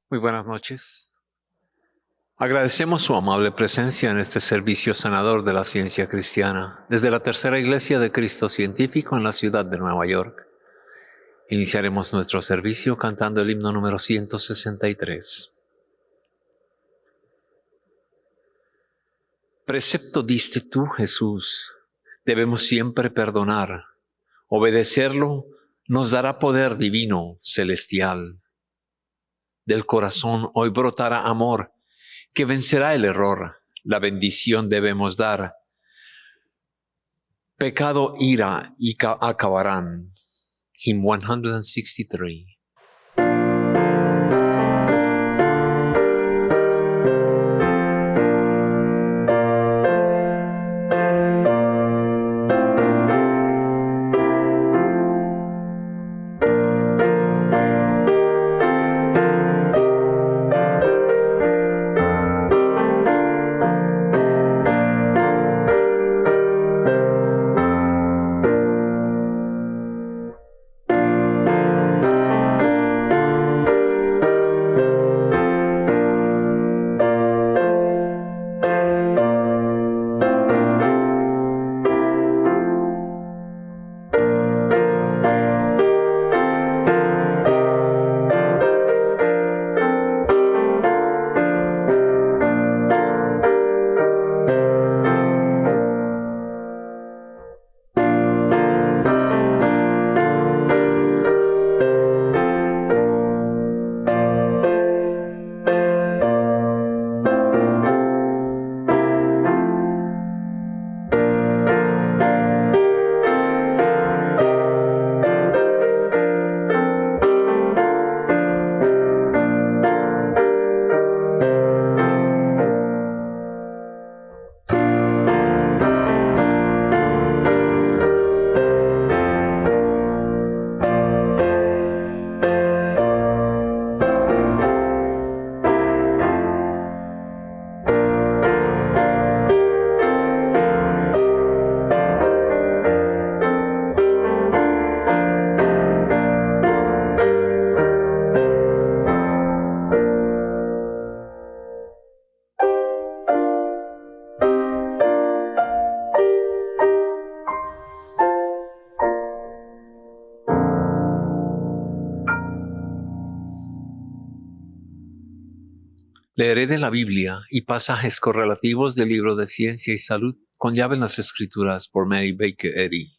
Muy buenas noches. Agradecemos su amable presencia en este servicio sanador de la ciencia cristiana desde la Tercera Iglesia de Cristo Científico en la ciudad de Nueva York. Iniciaremos nuestro servicio cantando el himno número 163. Precepto diste tú, Jesús, debemos siempre perdonar. Obedecerlo nos dará poder divino, celestial. Del corazón hoy brotará amor, que vencerá el error. La bendición debemos dar. Pecado, ira y acabarán. Hymn 163. Leeré de la Biblia y pasajes correlativos del libro de Ciencia y Salud con llave en las Escrituras por Mary Baker Eddy.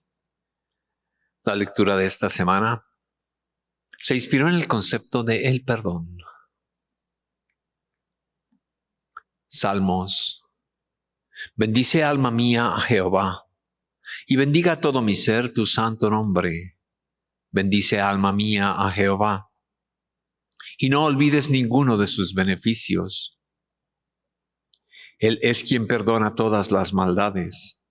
La lectura de esta semana se inspiró en el concepto de el perdón. Salmos. Bendice alma mía a Jehová, y bendiga todo mi ser tu santo nombre. Bendice alma mía a Jehová, y no olvides ninguno de sus beneficios. Él es quien perdona todas las maldades,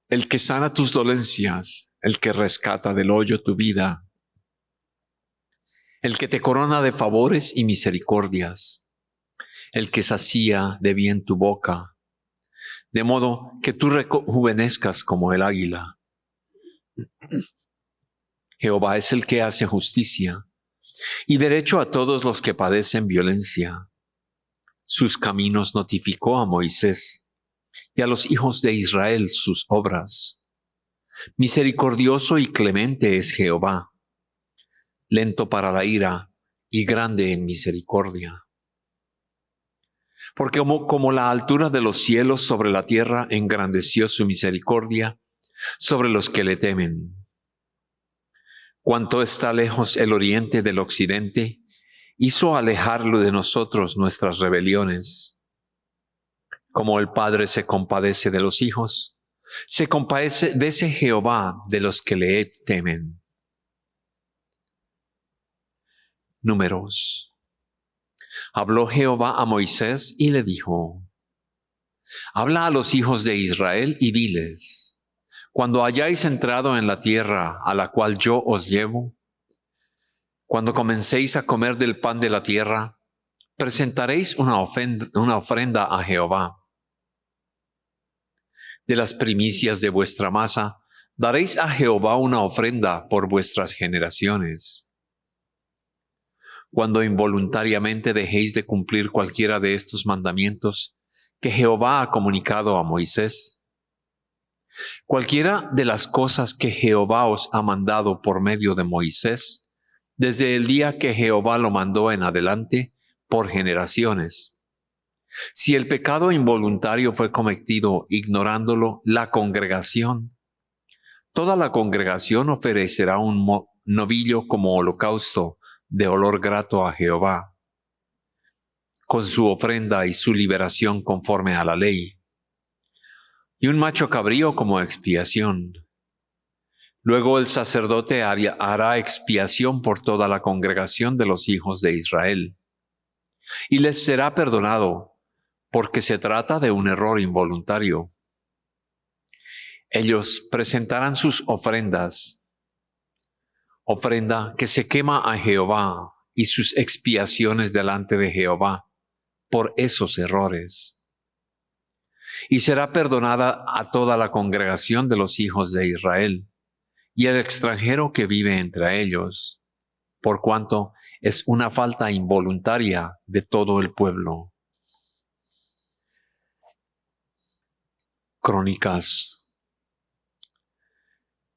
el que sana tus dolencias, el que rescata del hoyo tu vida, el que te corona de favores y misericordias, el que sacía de bien tu boca, de modo que tú rejuvenezcas como el águila. Jehová es el que hace justicia y derecho a todos los que padecen violencia. Sus caminos notificó a Moisés y a los hijos de Israel sus obras. Misericordioso y clemente es Jehová, lento para la ira y grande en misericordia. Porque como la altura de los cielos sobre la tierra engrandeció su misericordia sobre los que le temen. Cuánto está lejos el oriente del occidente, hizo alejarlo de nosotros nuestras rebeliones. Como el Padre se compadece de los hijos, se compadece Jehová de los que le temen. Números. Habló Jehová a Moisés y le dijo: habla a los hijos de Israel y diles: cuando hayáis entrado en la tierra a la cual yo os llevo, cuando comencéis a comer del pan de la tierra, presentaréis una ofrenda a Jehová. De las primicias de vuestra masa, daréis a Jehová una ofrenda por vuestras generaciones. cuando involuntariamente dejéis de cumplir cualquiera de estos mandamientos que Jehová ha comunicado a Moisés. Cualquiera de las cosas que Jehová os ha mandado por medio de Moisés, desde el día que Jehová lo mandó en adelante, por generaciones. Si el pecado involuntario fue cometido ignorándolo la congregación, toda la congregación ofrecerá un novillo como holocausto de olor grato a Jehová, con su ofrenda y su liberación conforme a la ley, y un macho cabrío como expiación. Luego el sacerdote hará expiación por toda la congregación de los hijos de Israel, y les será perdonado, porque se trata de un error involuntario. Ellos presentarán sus ofrendas, ofrenda que se quema a Jehová, y sus expiaciones delante de Jehová por esos errores. Y será perdonada a toda la congregación de los hijos de Israel, y el extranjero que vive entre ellos, por cuanto es una falta involuntaria de todo el pueblo. Crónicas.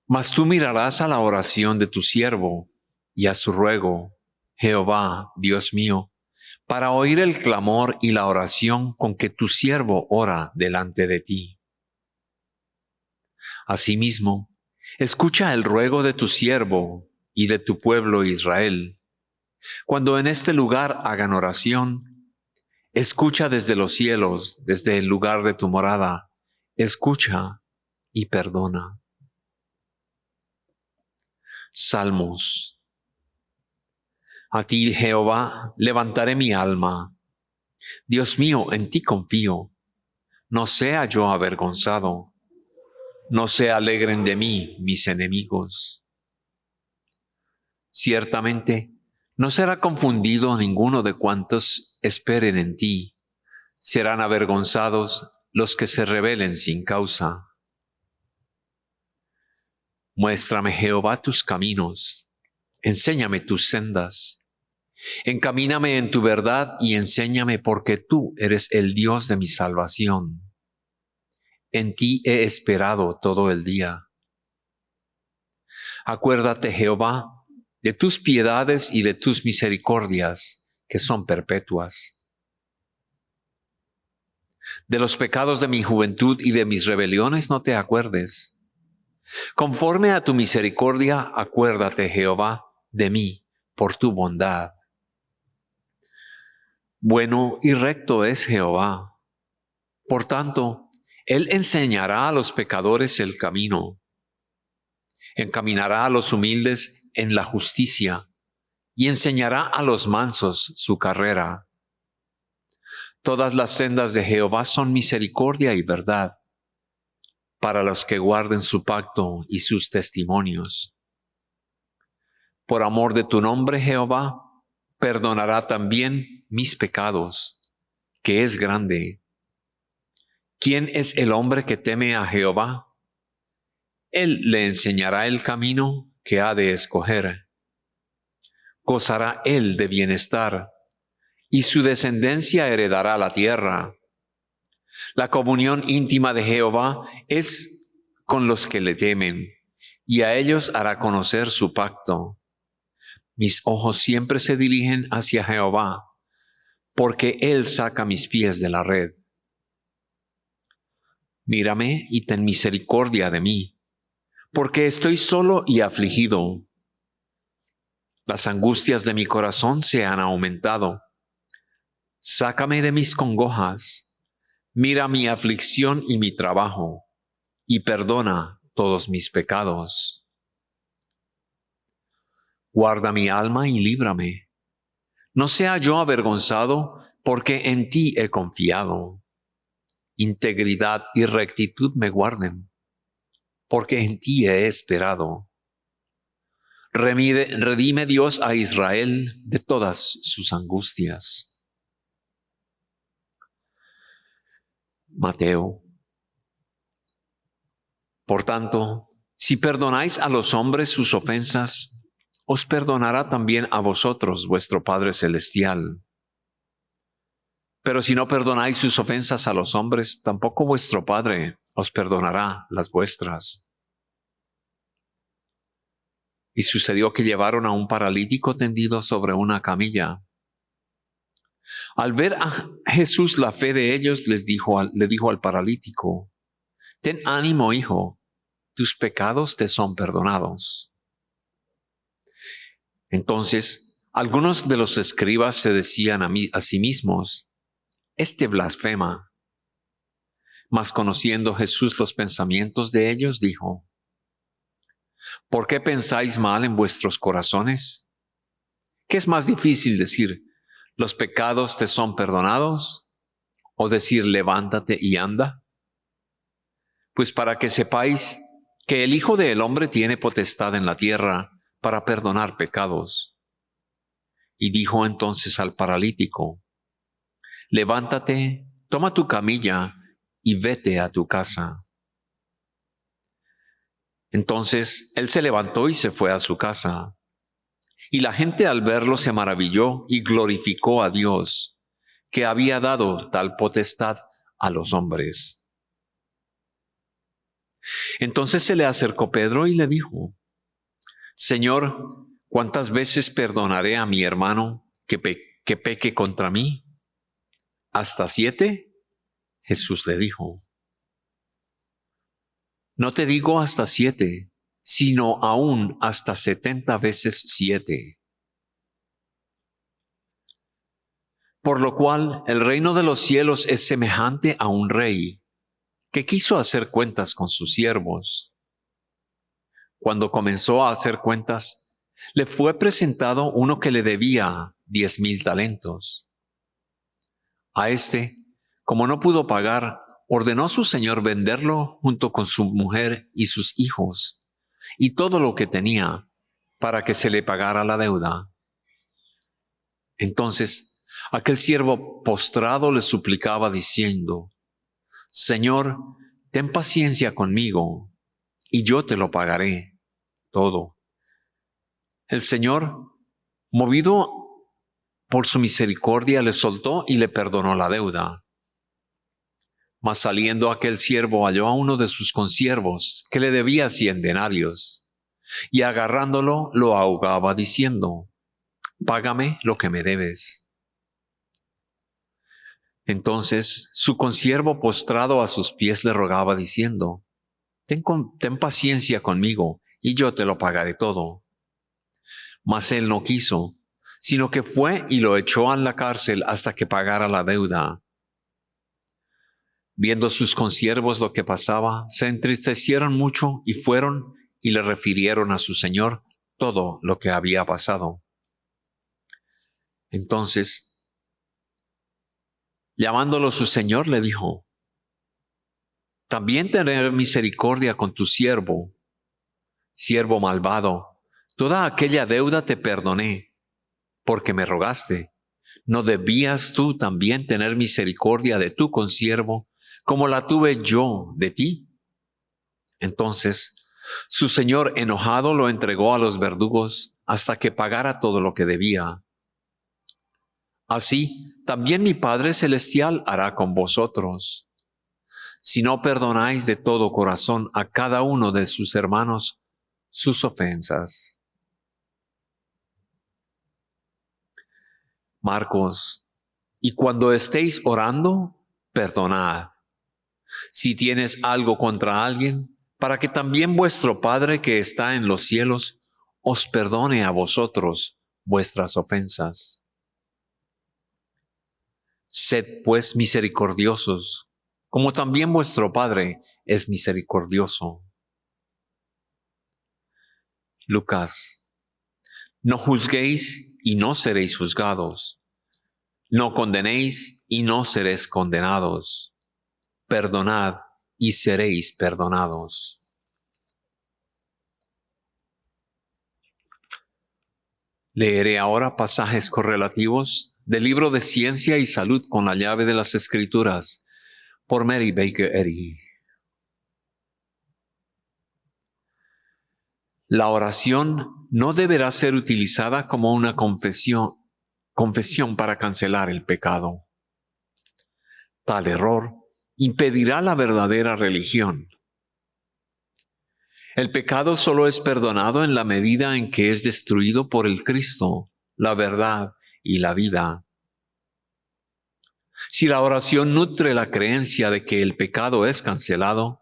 Mas tú mirarás a la oración de tu siervo y a su ruego, Jehová, Dios mío, para oír el clamor y la oración con que tu siervo ora delante de ti. Asimismo, escucha el ruego de tu siervo y de tu pueblo Israel. Cuando en este lugar hagan oración, escucha desde los cielos, desde el lugar de tu morada, escucha y perdona. Salmos. A ti, Jehová, levantaré mi alma. Dios mío, en ti confío. No sea yo avergonzado. No se alegren de mí mis enemigos. Ciertamente, no será confundido ninguno de cuantos esperen en ti. Serán avergonzados los que se rebelen sin causa. Muéstrame, Jehová, tus caminos. Enséñame tus sendas. Encamíname en tu verdad y enséñame, porque tú eres el Dios de mi salvación. En ti he esperado todo el día. Acuérdate, Jehová, de tus piedades y de tus misericordias, que son perpetuas. De los pecados de mi juventud y de mis rebeliones no te acuerdes. Conforme a tu misericordia, acuérdate, Jehová, de mí, por tu bondad. Bueno y recto es Jehová. Por tanto, Él enseñará a los pecadores el camino. Encaminará a los humildes en la justicia y enseñará a los mansos su carrera. Todas las sendas de Jehová son misericordia y verdad para los que guarden su pacto y sus testimonios. Por amor de tu nombre, Jehová, perdonará también mis pecados, que es grande. ¿Quién es el hombre que teme a Jehová? Él le enseñará el camino que ha de escoger. Gozará él de bienestar, y su descendencia heredará la tierra. La comunión íntima de Jehová es con los que le temen, y a ellos hará conocer su pacto. Mis ojos siempre se dirigen hacia Jehová, porque Él saca mis pies de la red. Mírame y ten misericordia de mí, porque estoy solo y afligido. Las angustias de mi corazón se han aumentado. Sácame de mis congojas. Mira mi aflicción y mi trabajo, y perdona todos mis pecados. Guarda mi alma y líbrame. No sea yo avergonzado, porque en ti he confiado. Integridad y rectitud me guarden, porque en ti he esperado. Redime Dios a Israel de todas sus angustias. Mateo. Por tanto, si perdonáis a los hombres sus ofensas, os perdonará también a vosotros vuestro Padre Celestial. Pero si no perdonáis sus ofensas a los hombres, tampoco vuestro Padre os perdonará las vuestras. Y sucedió que llevaron a un paralítico tendido sobre una camilla. Al ver a Jesús la fe de ellos, le dijo al paralítico: ten ánimo, hijo, tus pecados te son perdonados. Entonces, algunos de los escribas se decían a sí mismos: este blasfema. Mas conociendo Jesús los pensamientos de ellos, dijo: ¿por qué pensáis mal en vuestros corazones? ¿Qué es más difícil decir, los pecados te son perdonados? ¿O decir, levántate y anda? Pues para que sepáis que el Hijo del Hombre tiene potestad en la tierra para perdonar pecados. Y dijo entonces al paralítico: levántate, toma tu camilla y vete a tu casa. Entonces él se levantó y se fue a su casa. Y la gente al verlo se maravilló y glorificó a Dios, que había dado tal potestad a los hombres. Entonces se le acercó Pedro y le dijo: Señor, ¿cuántas veces perdonaré a mi hermano que peque contra mí? ¿Hasta 7? Jesús le dijo: no te digo hasta 7, sino aún hasta 70 veces 7. Por lo cual el reino de los cielos es semejante a un rey que quiso hacer cuentas con sus siervos. Cuando comenzó a hacer cuentas, le fue presentado uno que le debía 10,000 talentos. A este, como no pudo pagar, ordenó su señor venderlo junto con su mujer y sus hijos, y todo lo que tenía, para que se le pagara la deuda. Entonces, aquel siervo postrado le suplicaba diciendo: Señor, ten paciencia conmigo, y yo te lo pagaré todo. El Señor, movido por su misericordia, le soltó y le perdonó la deuda. Mas saliendo aquel siervo halló a uno de sus consiervos que le debía 100 denarios, y agarrándolo lo ahogaba diciendo: págame lo que me debes. Entonces su consiervo postrado a sus pies le rogaba diciendo: ten paciencia conmigo, y yo te lo pagaré todo. Mas él no quiso, sino que fue y lo echó en la cárcel hasta que pagara la deuda. Viendo sus consiervos lo que pasaba, se entristecieron mucho y fueron y le refirieron a su señor todo lo que había pasado. Entonces, llamándolo su señor, le dijo: también tendré misericordia con tu siervo, siervo malvado. Toda aquella deuda te perdoné, porque me rogaste. ¿No debías tú también tener misericordia de tu consiervo, como la tuve yo de ti? Entonces, su señor enojado lo entregó a los verdugos hasta que pagara todo lo que debía. Así, también mi Padre Celestial hará con vosotros, si no perdonáis de todo corazón a cada uno de sus hermanos sus ofensas. Marcos: y cuando estéis orando, perdonad, si tienes algo contra alguien, para que también vuestro Padre que está en los cielos os perdone a vosotros vuestras ofensas. Sed pues misericordiosos, como también vuestro Padre es misericordioso. Lucas: no juzguéis y no seréis juzgados. No condenéis y no seréis condenados. Perdonad y seréis perdonados. Leeré ahora pasajes correlativos del libro de Ciencia y Salud con la llave de las Escrituras por Mary Baker Eddy. La oración no deberá ser utilizada como una confesión para cancelar el pecado. Tal error impedirá la verdadera religión. El pecado solo es perdonado en la medida en que es destruido por el Cristo, la verdad y la vida. Si la oración nutre la creencia de que el pecado es cancelado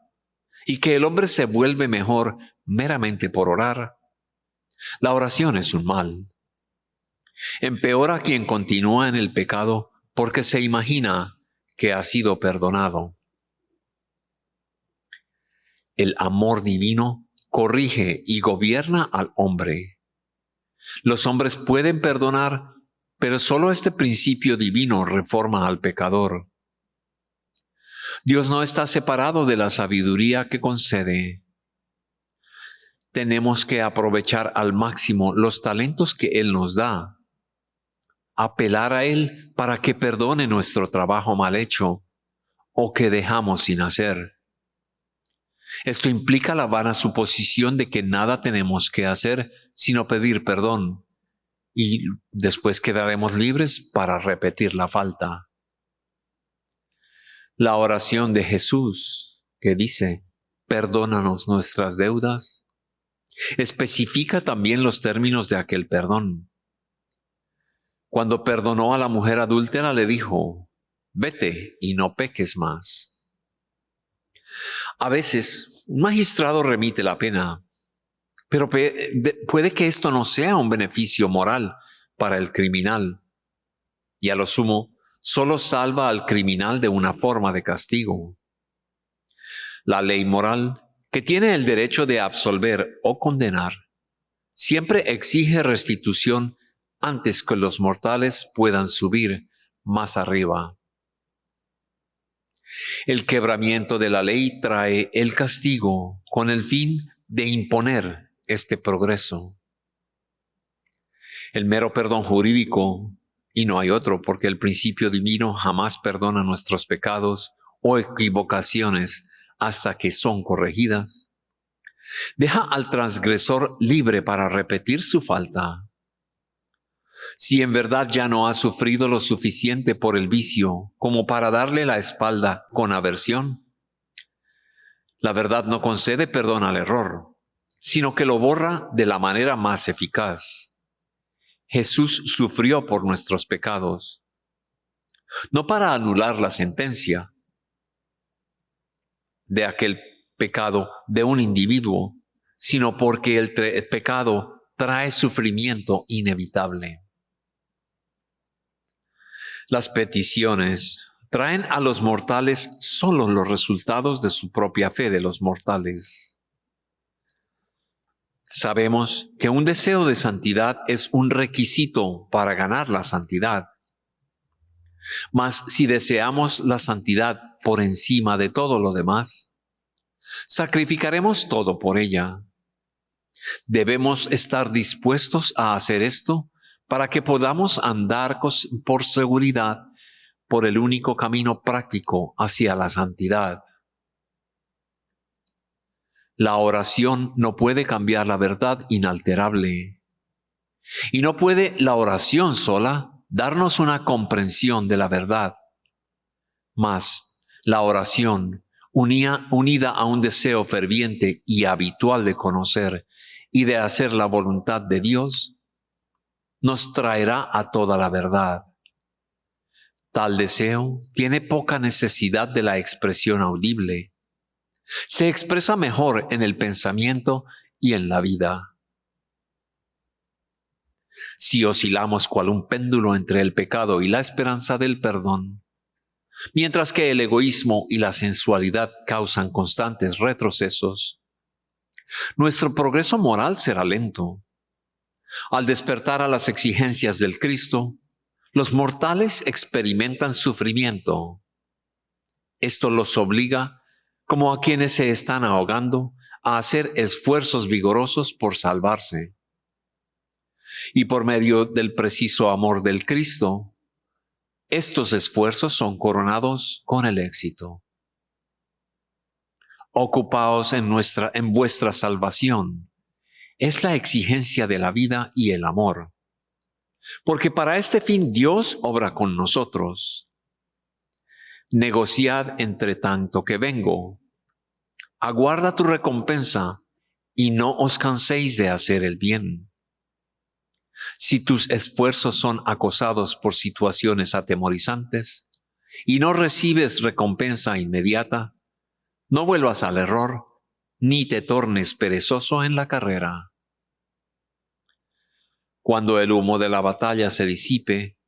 y que el hombre se vuelve mejor meramente por orar, la oración es un mal. Empeora quien continúa en el pecado porque se imagina que ha sido perdonado. El amor divino corrige y gobierna al hombre. Los hombres pueden perdonar, pero solo este principio divino reforma al pecador. Dios no está separado de la sabiduría que concede. Tenemos que aprovechar al máximo los talentos que Él nos da. Apelar a Él para que perdone nuestro trabajo mal hecho o que dejamos sin hacer. Esto implica la vana suposición de que nada tenemos que hacer sino pedir perdón y después quedaremos libres para repetir la falta. La oración de Jesús, que dice, perdónanos nuestras deudas, especifica también los términos de aquel perdón. Cuando perdonó a la mujer adúltera, le dijo, vete y no peques más. A veces, un magistrado remite la pena, pero puede que esto no sea un beneficio moral para el criminal. Y a lo sumo, solo salva al criminal de una forma de castigo. La ley moral, que tiene el derecho de absolver o condenar, siempre exige restitución antes que los mortales puedan subir más arriba. El quebramiento de la ley trae el castigo con el fin de imponer este progreso. El mero perdón jurídico, y no hay otro porque el principio divino jamás perdona nuestros pecados o equivocaciones hasta que son corregidas, deja al transgresor libre para repetir su falta. Si en verdad ya no ha sufrido lo suficiente por el vicio como para darle la espalda con aversión, la verdad no concede perdón al error, sino que lo borra de la manera más eficaz. Jesús sufrió por nuestros pecados, no para anular la sentencia de aquel pecado de un individuo, sino porque el pecado trae sufrimiento inevitable. Las peticiones traen a los mortales solo los resultados de su propia fe de los mortales. Sabemos que un deseo de santidad es un requisito para ganar la santidad. Mas si deseamos la santidad por encima de todo lo demás, sacrificaremos todo por ella. Debemos estar dispuestos a hacer esto para que podamos andar por seguridad por el único camino práctico hacia la santidad. La oración no puede cambiar la verdad inalterable. Y no puede la oración sola darnos una comprensión de la verdad. Mas la oración, unida a un deseo ferviente y habitual de conocer y de hacer la voluntad de Dios, nos traerá a toda la verdad. Tal deseo tiene poca necesidad de la expresión audible. Se expresa mejor en el pensamiento y en la vida. Si oscilamos cual un péndulo entre el pecado y la esperanza del perdón, mientras que el egoísmo y la sensualidad causan constantes retrocesos, nuestro progreso moral será lento. Al despertar a las exigencias del Cristo, los mortales experimentan sufrimiento. Esto los obliga, como a quienes se están ahogando, a hacer esfuerzos vigorosos por salvarse. Y por medio del preciso amor del Cristo, estos esfuerzos son coronados con el éxito. Ocupaos en vuestra salvación, es la exigencia de la vida y el amor. Porque para este fin Dios obra con nosotros. Negociad entre tanto que vengo. Aguarda tu recompensa y no os canséis de hacer el bien. Si tus esfuerzos son acosados por situaciones atemorizantes y no recibes recompensa inmediata, no vuelvas al error ni te tornes perezoso en la carrera. Cuando el humo de la batalla se disipe,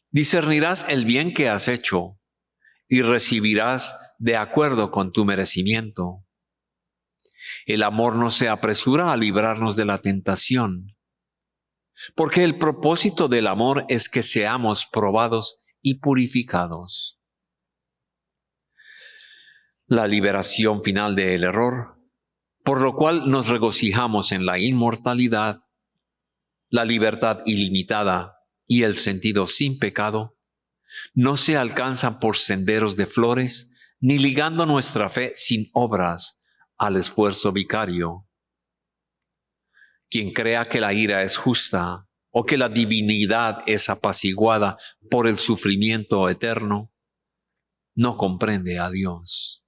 discernirás el bien que has hecho y recibirás de acuerdo con tu merecimiento. El amor no se apresura a librarnos de la tentación, porque el propósito del amor es que seamos probados y purificados. La liberación final del error, por lo cual nos regocijamos en la inmortalidad, la libertad ilimitada y el sentido sin pecado, no se alcanzan por senderos de flores, ni ligando nuestra fe sin obras al esfuerzo vicario. Quien crea que la ira es justa o que la divinidad es apaciguada por el sufrimiento eterno, no comprende a Dios.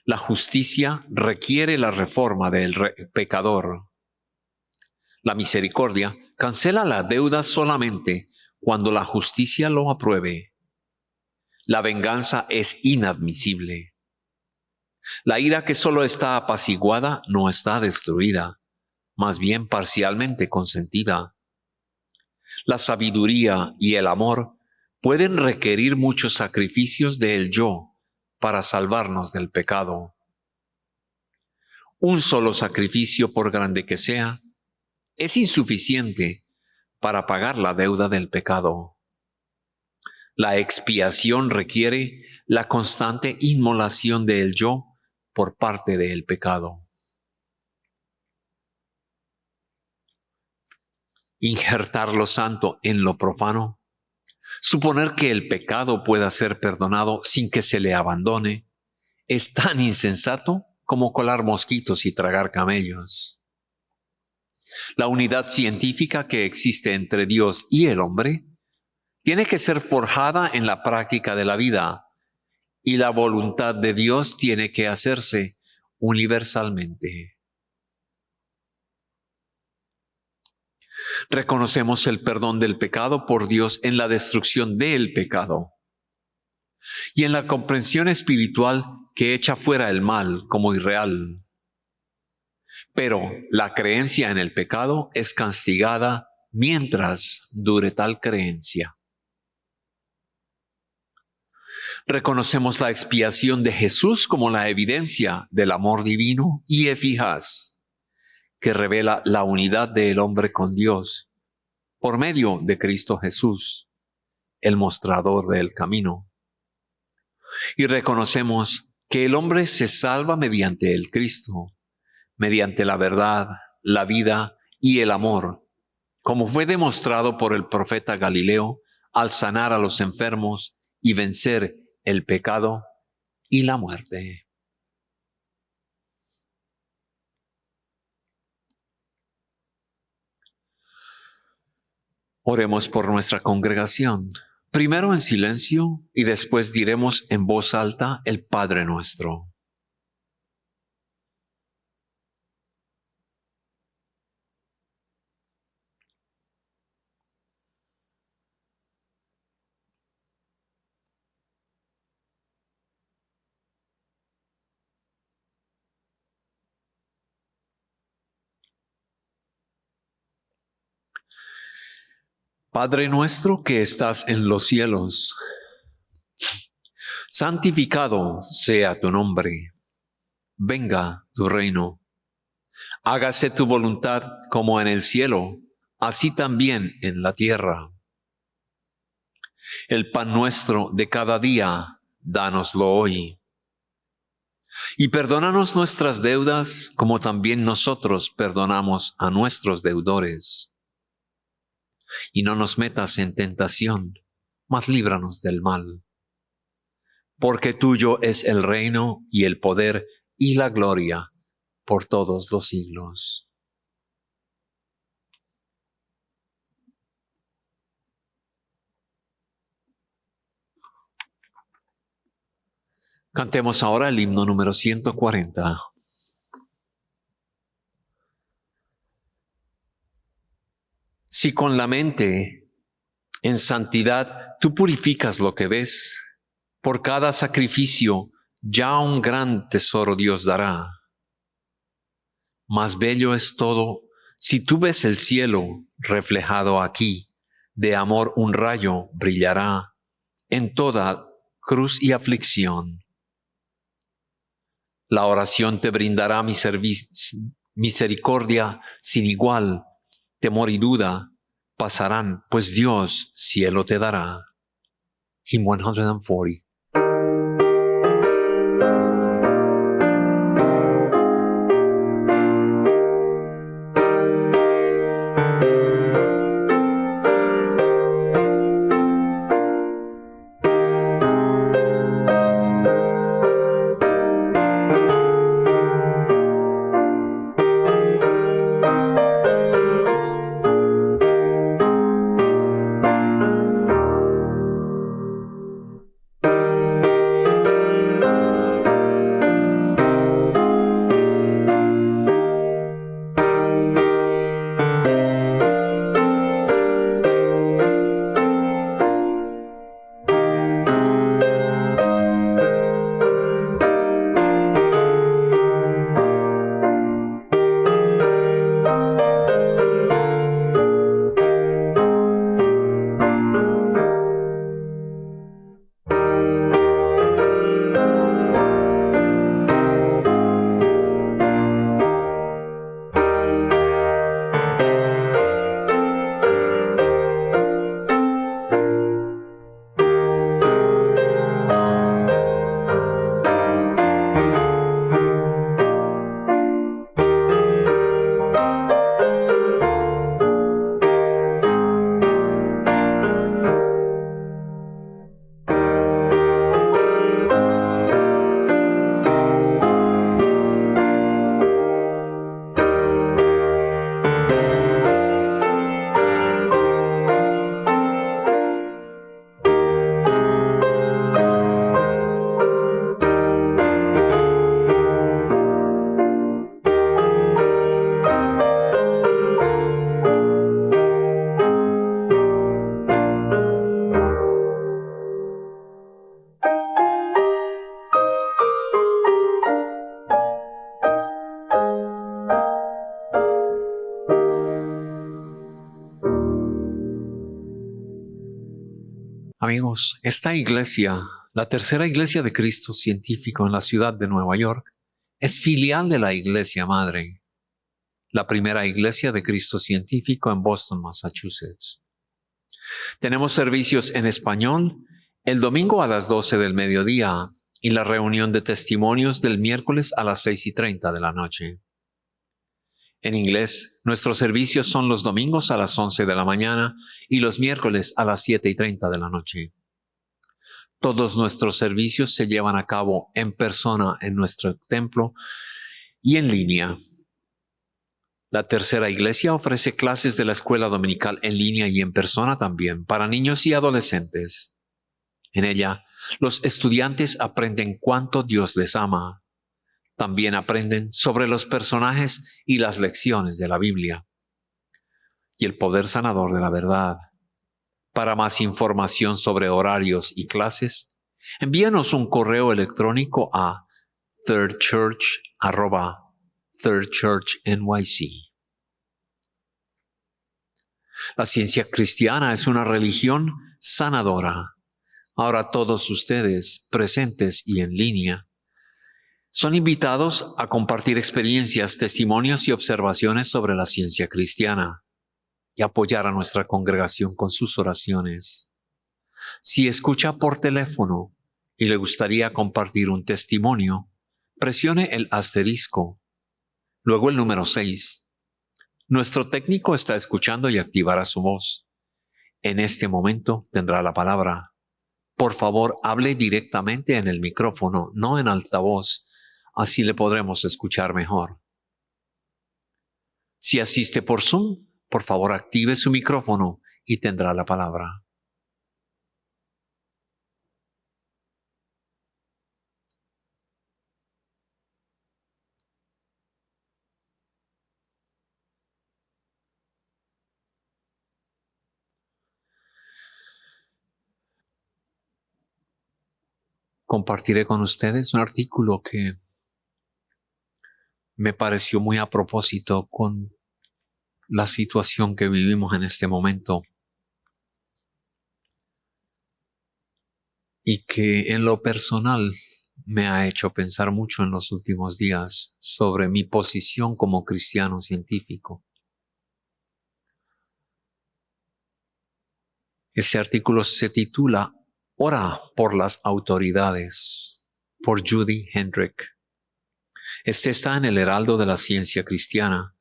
La justicia requiere la reforma del pecador. La misericordia cancela la deuda solamente cuando la justicia lo apruebe. La venganza es inadmisible. La ira que solo está apaciguada no está destruida, más bien parcialmente consentida. La sabiduría y el amor pueden requerir muchos sacrificios del yo para salvarnos del pecado. Un solo sacrificio, por grande que sea, es insuficiente para pagar la deuda del pecado. La expiación requiere la constante inmolación del yo por parte del pecado. Injertar lo santo en lo profano, suponer que el pecado pueda ser perdonado sin que se le abandone, es tan insensato como colar mosquitos y tragar camellos. La unidad científica que existe entre Dios y el hombre tiene que ser forjada en la práctica de la vida, y la voluntad de Dios tiene que hacerse universalmente. Reconocemos el perdón del pecado por Dios en la destrucción del pecado y en la comprensión espiritual que echa fuera el mal como irreal. Pero la creencia en el pecado es castigada mientras dure tal creencia. Reconocemos la expiación de Jesús como la evidencia del amor divino y eficaz que revela la unidad del hombre con Dios por medio de Cristo Jesús, el mostrador del camino. Y reconocemos que el hombre se salva mediante el Cristo, mediante la verdad, la vida y el amor, como fue demostrado por el profeta Galileo al sanar a los enfermos y vencer el pecado y la muerte. Oremos por nuestra congregación, primero en silencio y después diremos en voz alta el Padre Nuestro. Padre nuestro que estás en los cielos, santificado sea tu nombre. Venga tu reino. Hágase tu voluntad como en el cielo, así también en la tierra. El pan nuestro de cada día, dánoslo hoy. Y perdónanos nuestras deudas, como también nosotros perdonamos a nuestros deudores. Y no nos metas en tentación, mas líbranos del mal. Porque tuyo es el reino y el poder y la gloria por todos los siglos. Cantemos ahora el himno número 140. Si con la mente en santidad tú purificas lo que ves, por cada sacrificio ya un gran tesoro Dios dará. Más bello es todo si tú ves el cielo reflejado aquí, de amor un rayo brillará en toda cruz y aflicción. La oración te brindará misericordia sin igual, temor y duda pasarán, pues Dios cielo te dará. Hymn 140. Amigos, esta iglesia, la tercera iglesia de Cristo científico en la ciudad de Nueva York, es filial de la iglesia madre, la primera iglesia de Cristo científico en Boston, Massachusetts. Tenemos servicios en español el domingo a las 12 del mediodía y la reunión de testimonios del miércoles a las 6:30 de la noche. En inglés, nuestros servicios son los domingos a las 11 de la mañana y los miércoles a las 7:30 de la noche. Todos nuestros servicios se llevan a cabo en persona en nuestro templo y en línea. La tercera iglesia ofrece clases de la escuela dominical en línea y en persona también para niños y adolescentes. En ella, los estudiantes aprenden cuánto Dios les ama. También aprenden sobre los personajes y las lecciones de la Biblia y el poder sanador de la verdad. Para más información sobre horarios y clases, envíanos un correo electrónico a thirdchurch@thirdchurchnyc. La ciencia cristiana es una religión sanadora. Ahora todos ustedes, presentes y en línea, son invitados a compartir experiencias, testimonios y observaciones sobre la ciencia cristiana y apoyar a nuestra congregación con sus oraciones. Si escucha por teléfono y le gustaría compartir un testimonio, presione el asterisco, luego el número 6. Nuestro técnico está escuchando y activará su voz. En este momento tendrá la palabra. Por favor, hable directamente en el micrófono, no en altavoz. Así le podremos escuchar mejor. Si asiste por Zoom, por favor active su micrófono y tendrá la palabra. compartiré con ustedes un artículo que me pareció muy a propósito con la situación que vivimos en este momento y que en lo personal me ha hecho pensar mucho en los últimos días sobre mi posición como cristiano científico. Este artículo se titula Ora por las autoridades, por Judy Hendrick. Este está en el Heraldo de la Ciencia Cristiana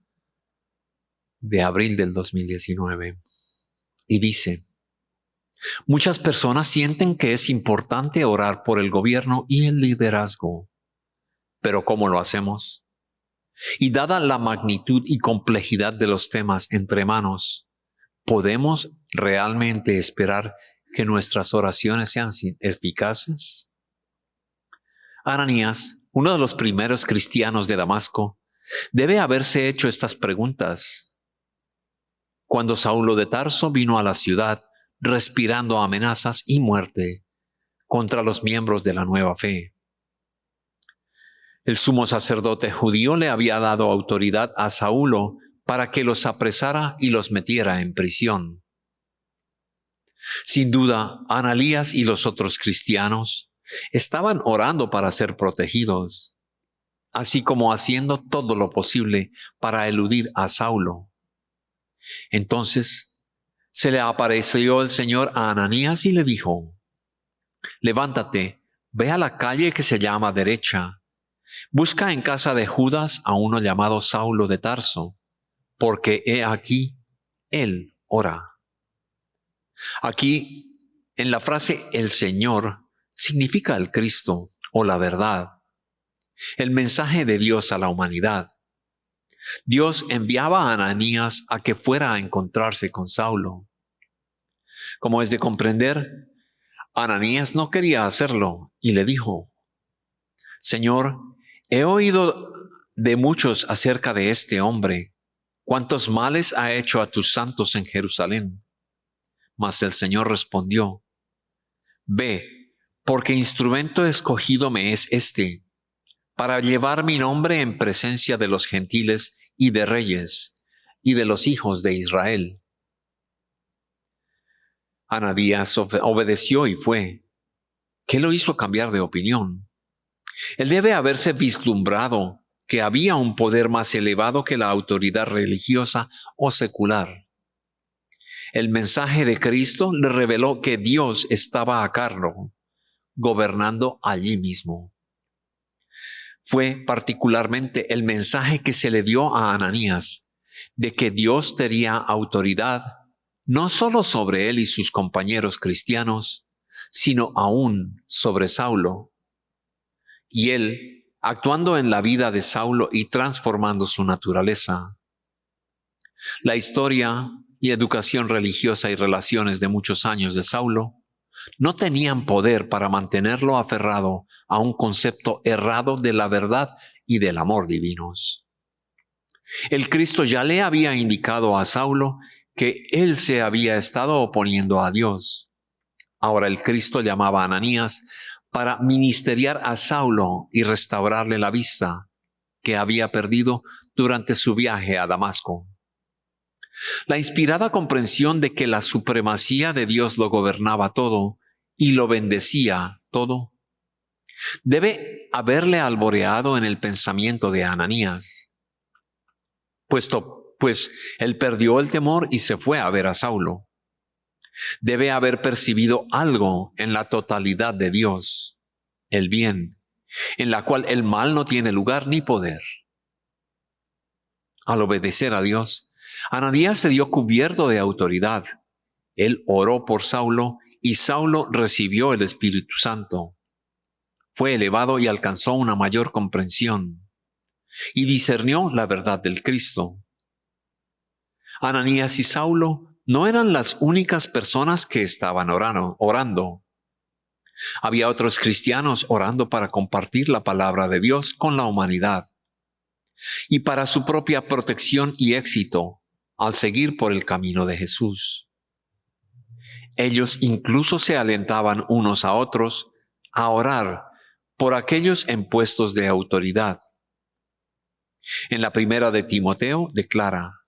de abril del 2019 y dice: muchas personas sienten que es importante orar por el gobierno y el liderazgo, pero ¿cómo lo hacemos? Y dada la magnitud y complejidad de los temas entre manos, ¿podemos realmente esperar que nuestras oraciones sean eficaces? Ananías, uno de los primeros cristianos de Damasco, debe haberse hecho estas preguntas. Cuando Saulo de Tarso vino a la ciudad respirando amenazas y muerte contra los miembros de la nueva fe, el sumo sacerdote judío le había dado autoridad a Saulo para que los apresara y los metiera en prisión. Sin duda, Ananías y los otros cristianos estaban orando para ser protegidos, así como haciendo todo lo posible para eludir a Saulo. Entonces, se le apareció el Señor a Ananías y le dijo: levántate, ve a la calle que se llama Derecha, busca en casa de Judas a uno llamado Saulo de Tarso, porque he aquí, él ora. Aquí, en la frase el Señor, significa el Cristo o la verdad, el mensaje de Dios a la humanidad. Dios enviaba a Ananías a que fuera a encontrarse con Saulo. Como es de comprender, Ananías no quería hacerlo y le dijo: Señor, he oído de muchos acerca de este hombre, cuántos males ha hecho a tus santos en Jerusalén. Mas el Señor respondió: ve, porque instrumento escogido me es este, para llevar mi nombre en presencia de los gentiles y de reyes y de los hijos de Israel. Ananías obedeció y fue. ¿Qué lo hizo cambiar de opinión? Él debe haberse vislumbrado que había un poder más elevado que la autoridad religiosa o secular. El mensaje de Cristo le reveló que Dios estaba a cargo, gobernando allí mismo. Fue particularmente el mensaje que se le dio a Ananías de que Dios tenía autoridad no solo sobre él y sus compañeros cristianos, sino aún sobre Saulo. Y él, actuando en la vida de Saulo y transformando su naturaleza. La historia y educación religiosa y relaciones de muchos años de Saulo no tenían poder para mantenerlo aferrado a un concepto errado de la verdad y del amor divinos. El Cristo ya le había indicado a Saulo que él se había estado oponiendo a Dios. Ahora el Cristo llamaba a Ananías para ministeriar a Saulo y restaurarle la vista que había perdido durante su viaje a Damasco. La inspirada comprensión de que la supremacía de Dios lo gobernaba todo y lo bendecía todo, debe haberle alboreado en el pensamiento de Ananías, pues él perdió el temor y se fue a ver a Saulo. Debe haber percibido algo en la totalidad de Dios, el bien, en la cual el mal no tiene lugar ni poder. Al obedecer a Dios, Ananías se dio cubierto de autoridad. Él oró por Saulo y Saulo recibió el Espíritu Santo. Fue elevado y alcanzó una mayor comprensión y discernió la verdad del Cristo. Ananías y Saulo no eran las únicas personas que estaban orando. Había otros cristianos orando para compartir la palabra de Dios con la humanidad y para su propia protección y éxito al seguir por el camino de Jesús. Ellos incluso se alentaban unos a otros a orar por aquellos en puestos de autoridad. En la primera de Timoteo declara: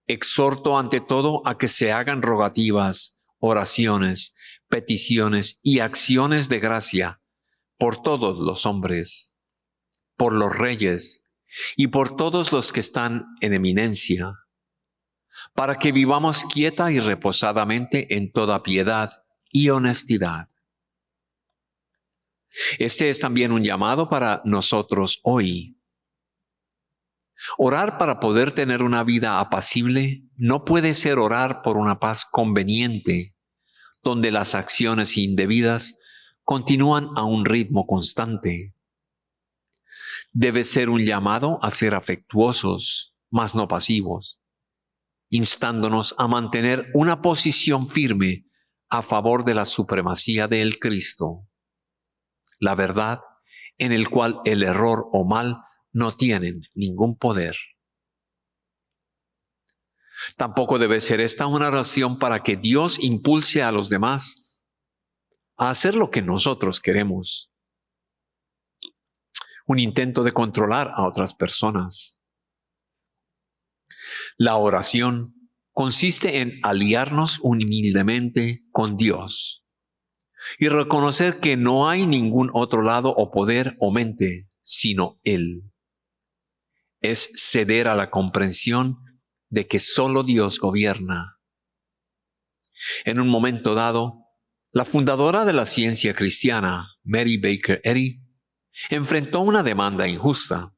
exhorto ante todo a que se hagan rogativas, oraciones, peticiones y acciones de gracia por todos los hombres, por los reyes y por todos los que están en eminencia, para que vivamos quieta y reposadamente en toda piedad y honestidad. Este es también un llamado para nosotros hoy. Orar para poder tener una vida apacible no puede ser orar por una paz conveniente, donde las acciones indebidas continúan a un ritmo constante. Debe ser un llamado a ser afectuosos, mas no pasivos, instándonos a mantener una posición firme a favor de la supremacía del Cristo, la verdad en el cual el error o mal no tienen ningún poder. Tampoco debe ser esta una oración para que Dios impulse a los demás a hacer lo que nosotros queremos. Un intento de controlar a otras personas. La oración consiste en aliarnos humildemente con Dios y reconocer que no hay ningún otro lado o poder o mente sino Él. Es ceder a la comprensión de que solo Dios gobierna. En un momento dado, la fundadora de la ciencia cristiana, Mary Baker Eddy, enfrentó una demanda injusta.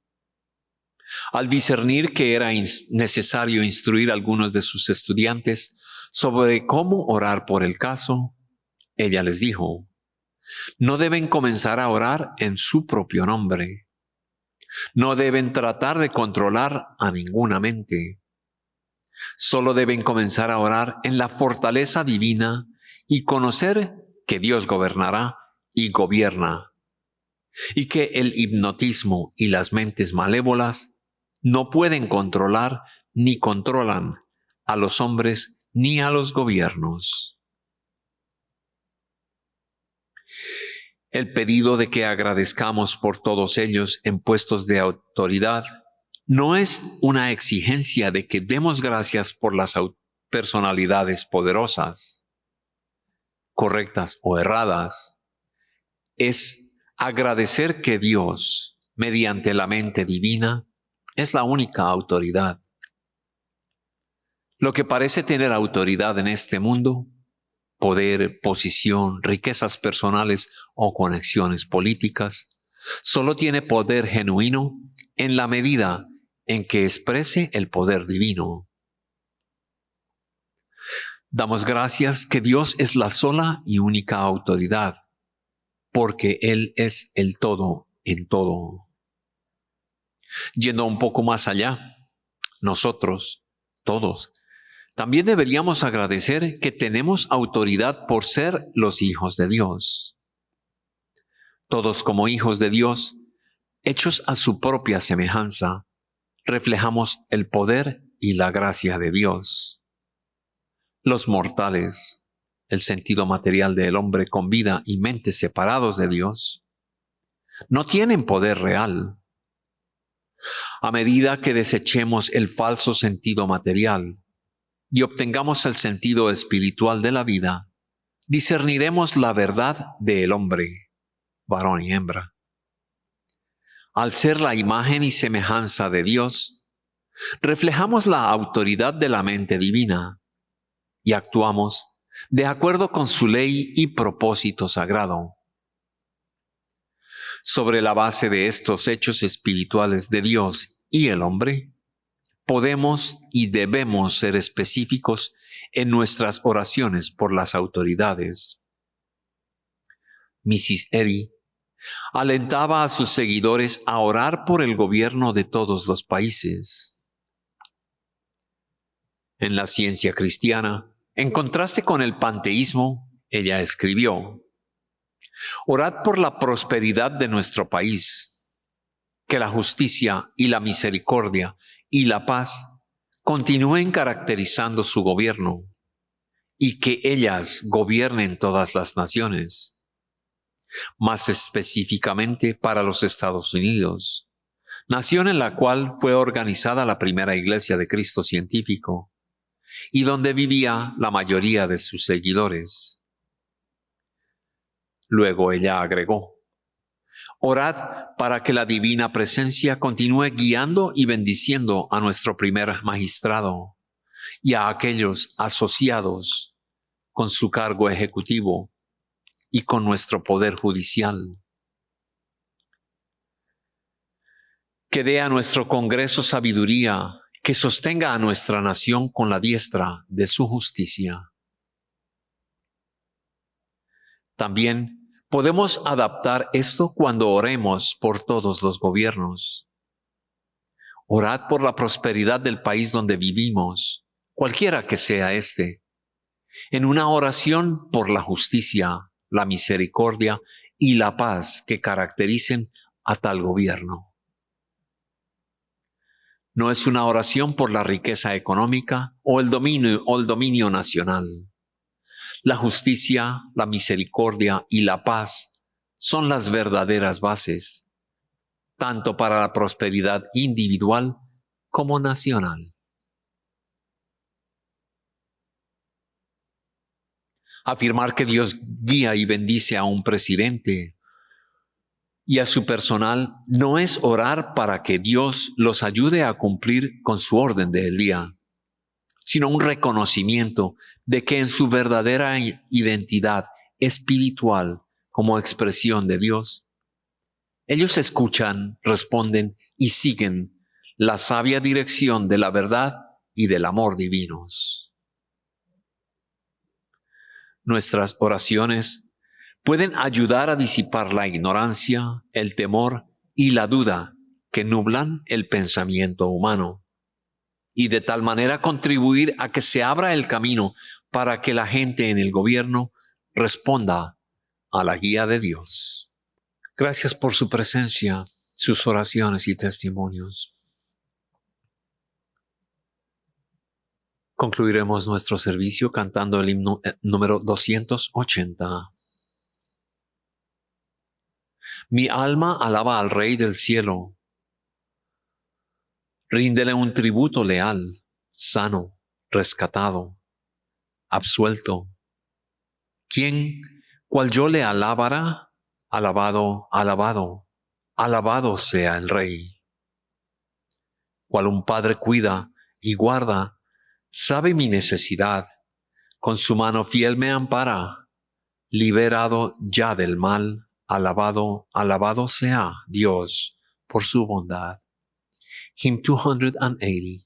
Al discernir que era necesario instruir a algunos de sus estudiantes sobre cómo orar por el caso, ella les dijo: no deben comenzar a orar en su propio nombre. No deben tratar de controlar a ninguna mente. Solo deben comenzar a orar en la fortaleza divina y conocer que Dios gobernará y gobierna, y que el hipnotismo y las mentes malévolas no pueden controlar ni controlan a los hombres ni a los gobiernos. El pedido de que agradezcamos por todos ellos en puestos de autoridad no es una exigencia de que demos gracias por las personalidades poderosas, correctas o erradas. Es agradecer que Dios, mediante la mente divina, es la única autoridad. Lo que parece tener autoridad en este mundo, poder, posición, riquezas personales o conexiones políticas, solo tiene poder genuino en la medida en que exprese el poder divino. Damos gracias que Dios es la sola y única autoridad, porque Él es el todo en todo. Yendo un poco más allá, nosotros, todos, también deberíamos agradecer que tenemos autoridad por ser los hijos de Dios. Todos como hijos de Dios, hechos a su propia semejanza, reflejamos el poder y la gracia de Dios. Los mortales, el sentido material del hombre con vida y mente separados de Dios, no tienen poder real. A medida que desechemos el falso sentido material y obtengamos el sentido espiritual de la vida, discerniremos la verdad del hombre, varón y hembra. Al ser la imagen y semejanza de Dios, reflejamos la autoridad de la mente divina y actuamos de acuerdo con su ley y propósito sagrado. Sobre la base de estos hechos espirituales de Dios y el hombre, podemos y debemos ser específicos en nuestras oraciones por las autoridades. Mrs. Eddy alentaba a sus seguidores a orar por el gobierno de todos los países. En la ciencia cristiana, en contraste con el panteísmo, ella escribió: orad por la prosperidad de nuestro país, que la justicia y la misericordia y la paz continúen caracterizando su gobierno y que ellas gobiernen todas las naciones. más específicamente para los Estados Unidos, nación en la cual fue organizada la primera Iglesia de Cristo científico y donde vivía la mayoría de sus seguidores. Luego ella agregó: orad para que la divina presencia continúe guiando y bendiciendo a nuestro primer magistrado y a aquellos asociados con su cargo ejecutivo y con nuestro poder judicial. Que dé a nuestro Congreso sabiduría que sostenga a nuestra nación con la diestra de su justicia. También podemos adaptar esto cuando oremos por todos los gobiernos. Orad por la prosperidad del país donde vivimos, cualquiera que sea este, en una oración por la justicia, la misericordia y la paz que caractericen a tal gobierno. No es una oración por la riqueza económica o el dominio nacional. La justicia, la misericordia y la paz son las verdaderas bases, tanto para la prosperidad individual como nacional. Afirmar que Dios guía y bendice a un presidente y a su personal no es orar para que Dios los ayude a cumplir con su orden del día, sino un reconocimiento de que en su verdadera identidad espiritual como expresión de Dios, ellos escuchan, responden y siguen la sabia dirección de la verdad y del amor divinos. Nuestras oraciones pueden ayudar a disipar la ignorancia, el temor y la duda que nublan el pensamiento humano, y de tal manera contribuir a que se abra el camino para que la gente en el gobierno responda a la guía de Dios. Gracias por su presencia, sus oraciones y testimonios. Concluiremos nuestro servicio cantando el himno número 280. Mi alma alaba al Rey del cielo. Ríndele un tributo leal, sano, rescatado, absuelto. ¿Quién, cual yo le alabara? Alabado, alabado, alabado sea el Rey. Cual un padre cuida y guarda, sabe mi necesidad, con su mano fiel me ampara, liberado ya del mal, alabado, alabado sea Dios por su bondad. Hymn 280.